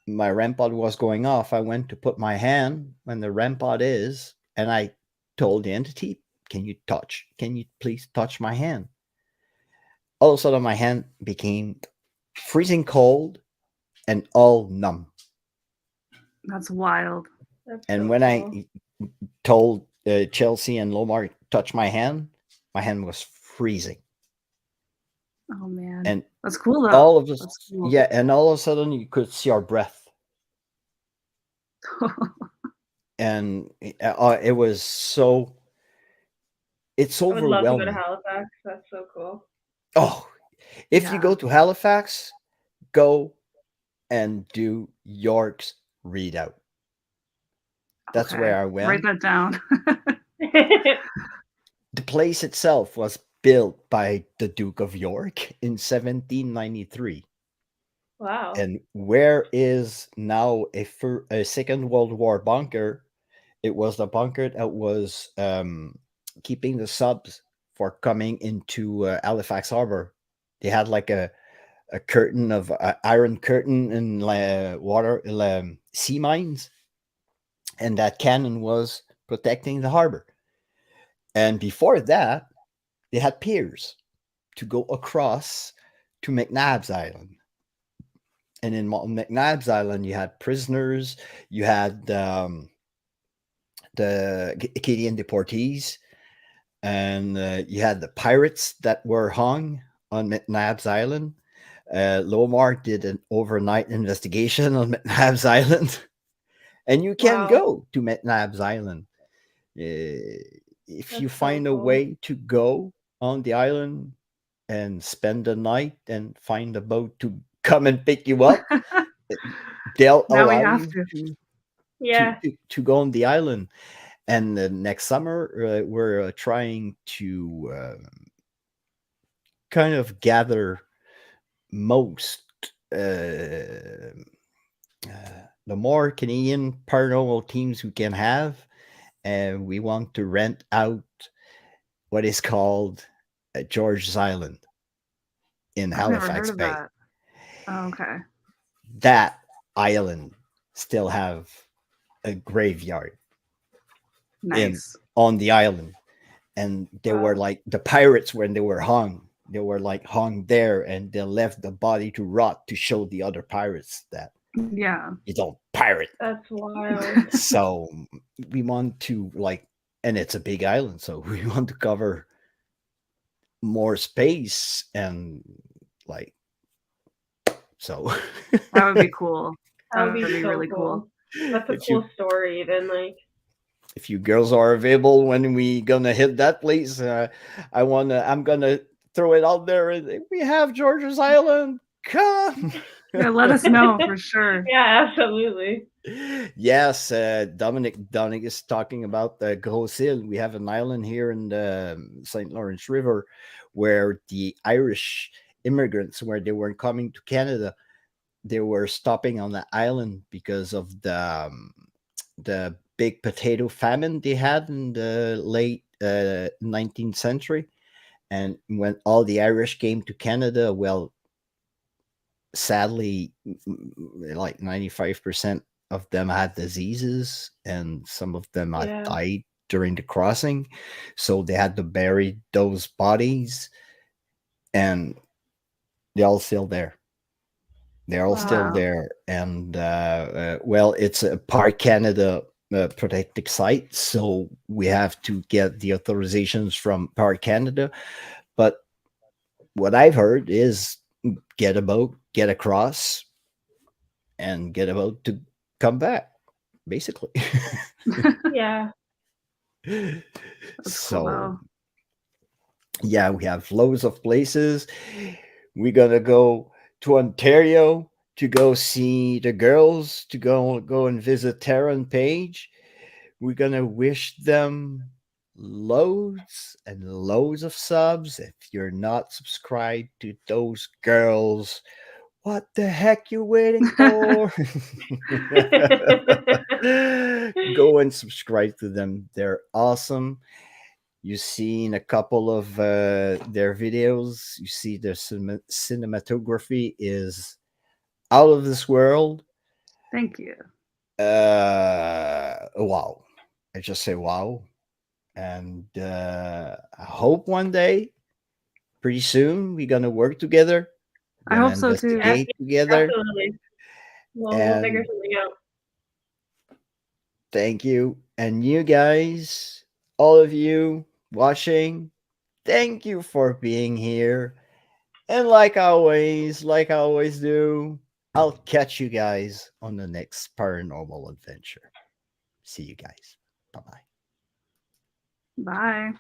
My REM pod was going off. I went to put my hand when the REM pod is, and I told the entity, can you please touch my hand? All of a sudden, my hand became freezing cold and all numb. That's wild. That's And so when cool. I told Chelsea and Lomar touch my hand was freezing. Oh man. And that's cool though. all of this, That's cool. yeah, and all of a sudden you could see our breath. And it was so, it's I would love to go to overwhelming. Halifax. That's so cool. Oh, if you Yeah. go to Halifax, go and do York's readout. That's Okay. where I went. Write that down. The place itself was built by the Duke of York in 1793. Wow. And where is now a Second World War bunker? It was the bunker that was keeping the subs for coming into Halifax Harbor. They had like a curtain of iron curtain and water sea mines, and that cannon was protecting the harbor. And before that, they had piers to go across to McNabb's Island. And in McNabb's Island, you had prisoners, you had the Acadian deportees, and you had the pirates that were hung on McNabb's Island. Lomar did an overnight investigation on McNabb's Island, and you can go to McNabb's Island. If That's you so find a cool. way to go on the island and spend the night and find a boat to come and pick you up, they'll Now we allow have you Yeah. to go on the island. And next summer, we're trying to kind of gather most the more Canadian paranormal teams we can have, and we want to rent out what is called George's Island in I've never Halifax heard of Bay. that. Oh, okay. That island still have a graveyard Nice. on the island, and they were Wow. like the pirates when they were hung. They were like hung there, and they left the body to rot to show the other pirates that Yeah. you don't pirate. That's wild. So we want to like, and it's a big island, so we want to cover more space and like so. That would be cool. That would That'd be be so really cool. cool. That's a if cool you story. Even like, if you girls are available when we gonna hit that place, I'm gonna throw it out there. We have George's Island. Come. Yeah, let us know for sure. yeah, absolutely. Yes, Dominic is talking about the Gros Île. We have an island here in the St. Lawrence River where the Irish immigrants, where they were coming to Canada, they were stopping on the island because of the big potato famine they had in the late 19th century. And when all the Irish came to Canada, well, sadly, like 95% of them had diseases and some of them had Yeah. died during the crossing. So they had to bury those bodies, and they're all still there. They're all still Wow. there. And well, it's a Park Canada protected site. So we have to get the authorizations from Park Canada. But what I've heard is get a boat, get across, and get a boat to come back, basically. Yeah. That's cool So, though. yeah, we have loads of places. We're gonna go to Ontario to go see the girls, to go and visit Tara and Paige. We're gonna wish them loads and loads of subs. If you're not subscribed to those girls, what the heck you waiting for? Go and subscribe to them. They're awesome. You've seen a couple of their videos. You see their cinematography is out of this world. Thank you. Wow. I just say wow. And I hope one day, pretty soon, we're going to work together. I We're going hope to so too. yeah, investigate together. absolutely. We'll figure And something out. thank you. And you guys, all of you watching, thank you for being here. And like I always do, I'll catch you guys on the next paranormal adventure. See you guys. Bye bye. Bye.